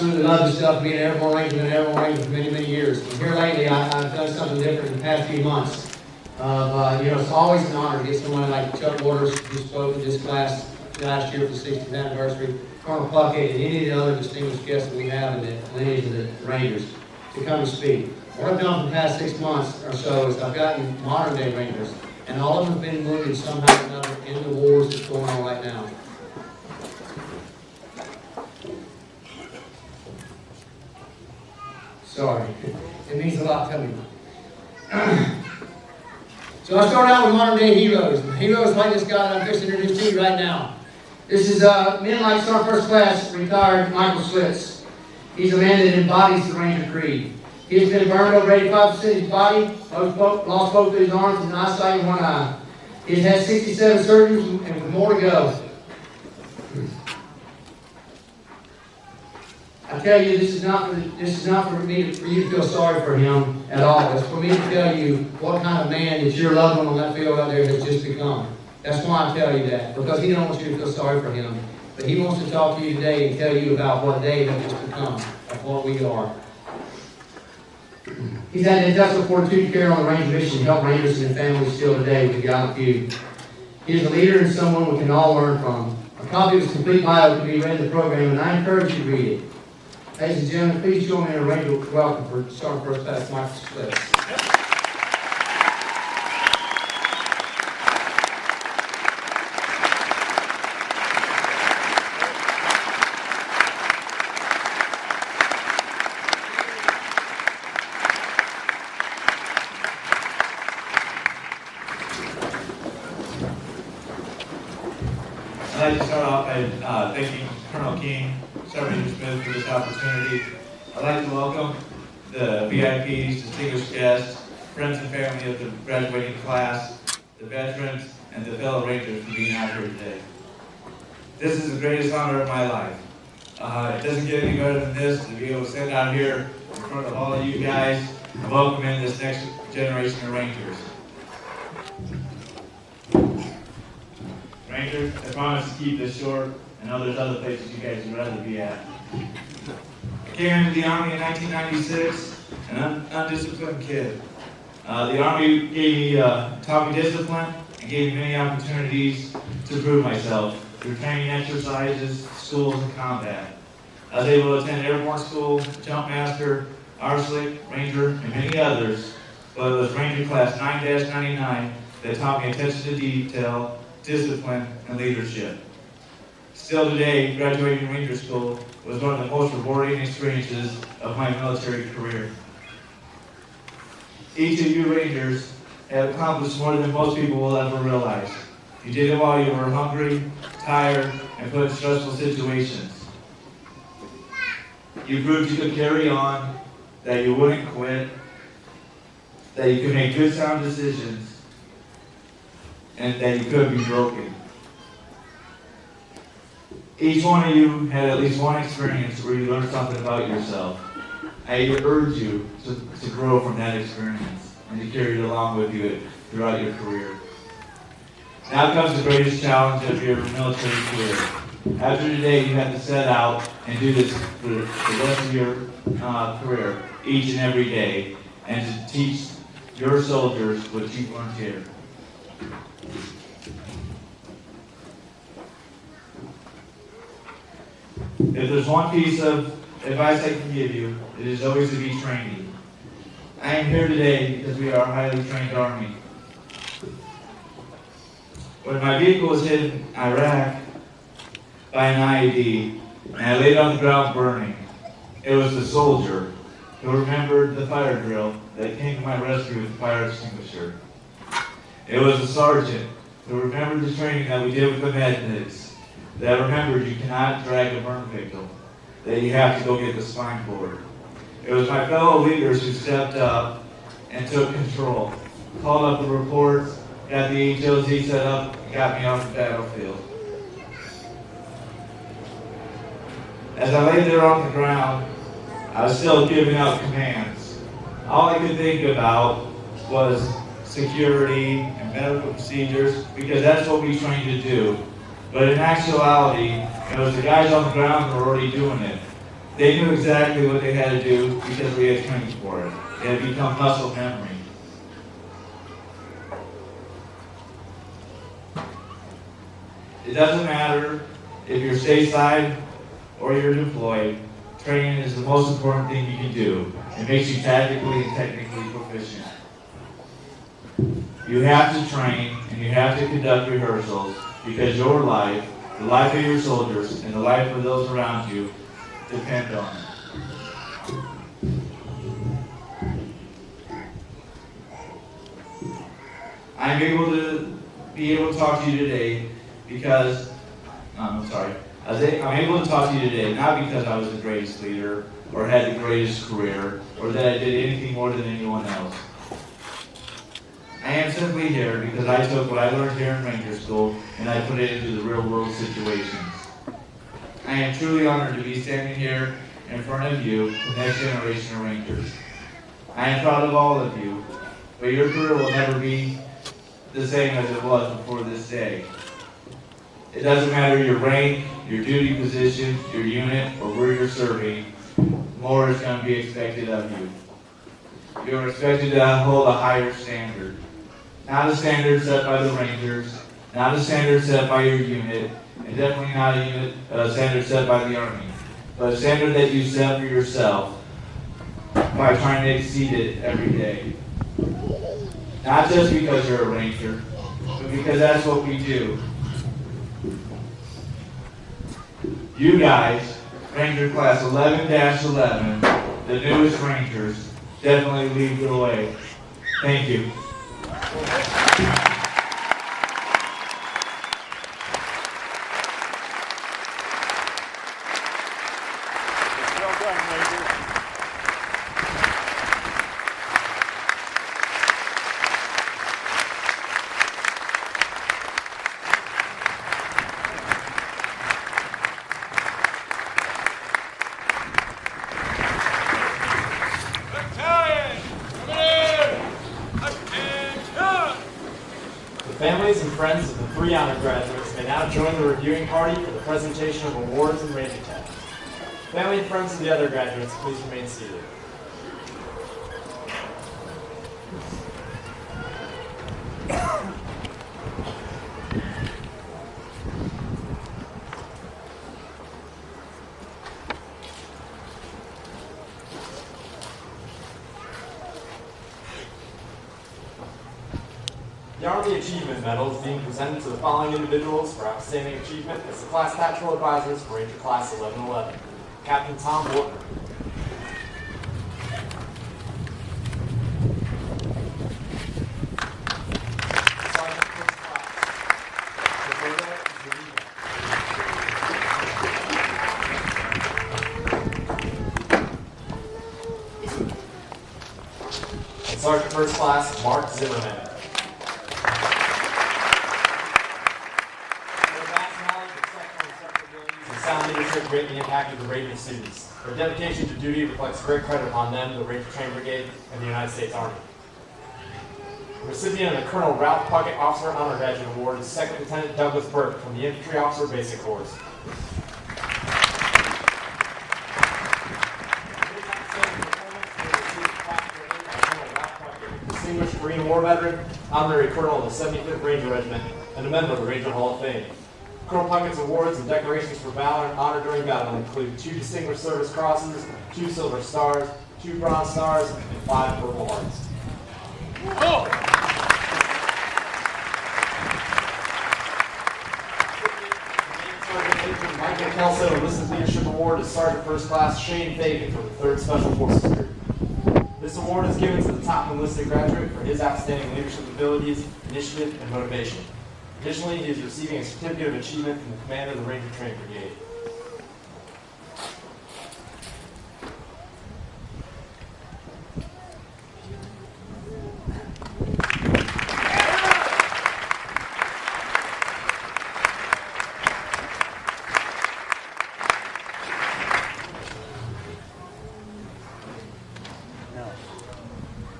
absolutely love this stuff, being an airborne ranger, been an airborne ranger for many, many years. And here lately, I've done something different in the past few months. You know, it's always an honor to get someone like Chuck Waters, who spoke in this class last year for the 60th anniversary, Colonel Puckett, and any of the other distinguished guests that we have in the lineage of the Rangers to come and speak. What I've done for the past 6 months or so is I've gotten modern day Rangers, and all of them have been wounded somehow or another in the wars that's going on right now. Sorry, it means a lot to me. So I start out with modern day heroes. Heroes like this guy that I'm fixing to introduce to you right now. This is men like Sergeant First Class retired Michael Schlitz. He's a man that embodies the Ranger Creed. He has been burned over 85% of his body, lost both of his arms and eyesight in one eye. He has had 67 surgeries and with more to go. I tell you, this is not for you to feel sorry for him at all. It's for me to tell you what kind of man that your loved one on that field out there has just become. That's why I tell you that, because he don't want you to feel sorry for him. But he wants to talk to you today and tell you about what they have just become, of what we are. He's had an industrial fortitude care on the Ranger mission to help Rangers and their families still today with the gallant few. He is a leader and someone we can all learn from. A copy of his complete bio can be read in the program, and I encourage you to read it. Ladies and gentlemen, please join me in a Ranger welcome for Sergeant First Class Michael Schlitz. I'd like to start off by thanking Colonel King, CSM Smith for this opportunity. I'd like to welcome the VIPs, distinguished guests, friends and family of the graduating class, the veterans, and the fellow Rangers for being out here today. This is the greatest honor of my life. It doesn't get any better than this to be able to stand out here in front of all of you guys and welcome in this next generation of Rangers. Rangers, I promise to keep this short. I know there's other places you guys would rather be at. I came into the Army in 1996, an undisciplined kid. The Army taught me discipline and gave me many opportunities to prove myself through training exercises, schools, and combat. I was able to attend airborne school, jump master, RSLIC, Ranger, and many others, but it was Ranger Class 9-99 that taught me attention to detail, discipline, and leadership. Still today, graduating Ranger School was one of the most rewarding experiences of my military career. Each of you Rangers have accomplished more than most people will ever realize. You did it while you were hungry, tired, and put in stressful situations. You proved you could carry on, that you wouldn't quit, that you could make good sound decisions, and that you could be broken. Each one of you had at least one experience where you learned something about yourself. I urge you to grow from that experience and to carry it along with you throughout your career. Now comes the greatest challenge of your military career. After today, you have to set out and do this for the rest of your career, each and every day, and to teach your soldiers what you've learned here. If there's one piece of advice I can give you, it is always to be training. I am here today because we are a highly trained Army. When my vehicle was hit in Iraq by an IED, and I laid on the ground burning, it was the soldier who remembered the fire drill that came to my rescue with the fire extinguisher. It was the sergeant who remembered the training that we did with the medics, that remembered you cannot drag a burn victim, that you have to go get the spine cord. It was my fellow leaders who stepped up and took control, called up the reports, got the HOZ set up, and got me off the battlefield. As I lay there on the ground, I was still giving out commands. All I could think about was security and medical procedures, because that's what we trained to do. But in actuality, it was the guys on the ground who were already doing it. They knew exactly what they had to do because we had training for it. It had become muscle memory. It doesn't matter if you're stateside or you're deployed, training is the most important thing you can do. It makes you tactically and technically proficient. You have to train and you have to conduct rehearsals because your life, the life of your soldiers, and the life of those around you depend on it. I'm able to talk to you today because, I'm able to talk to you today not because I was the greatest leader or had the greatest career or that I did anything more than anyone else. I am simply here because I took what I learned here in Ranger School and I put it into the real world situations. I am truly honored to be standing here in front of you, the next generation of Rangers. I am proud of all of you, but your career will never be the same as it was before this day. It doesn't matter your rank, your duty position, your unit, or where you're serving, more is going to be expected of you. You're expected to hold a higher standard. Not a standard set by the Rangers, not a standard set by your unit, and definitely not a standard set by the Army, but a standard that you set for yourself by trying to exceed it every day. Not just because you're a Ranger, but because that's what we do. You guys, Ranger Class 11-11, the newest Rangers, definitely lead the way. Thank you. Families and friends of the 3 honor graduates may now join the reviewing party for the presentation of awards and Ranger tags. Family and friends of the other graduates, please remain seated. The Army Achievement Medal is being presented to the following individuals for outstanding achievement as the class tactical advisors for Ranger Class 1111. Captain Tom Bortner. Sergeant First Class. Roberta Zuniga. And Sergeant First Class Mark Zimmerman. Sound leadership greatly impacted the Ranger students. Their dedication to duty reflects great credit upon them, the Ranger Training Brigade, and the United States Army. The recipient of the Colonel Ralph Puckett Officer Honor Graduate Award is Second Lieutenant Douglas Burke from the Infantry Officer Basic Course. Distinguished Marine War Veteran, Honorary Colonel of the 75th Ranger Regiment, and a member of the Ranger Hall of Fame. Colonel Puckett's awards and decorations for valor and honor during battle include 2 Distinguished Service Crosses, 2 Silver Stars, 2 Bronze Stars, and 5 Purple Hearts. Oh. Michael Kelso Enlisted Leadership Award to Sergeant First Class Shane Fagan from the 3rd Special Forces Group. This award is given to the top enlisted graduate for his outstanding leadership abilities, initiative, and motivation. Additionally, he is receiving a certificate of achievement from the commander of the Ranger Training Brigade.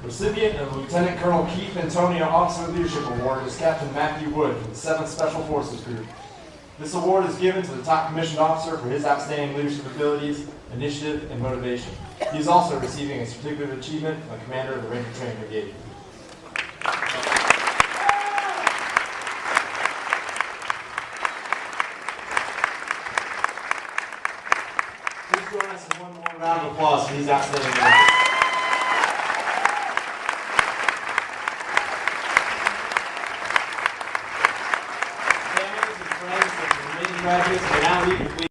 Recipient of Lieutenant Colonel Keith Antonio Officer Leadership Award is Captain Matthew Wood from the 7th Special Forces Group. This award is given to the top commissioned officer for his outstanding leadership abilities, initiative, and motivation. He is also receiving a certificate of achievement from the commander of the Ranger Training Brigade. Please join us in one more round of applause for these outstanding Rangers. Families and friends of the remaining graduates may now leave.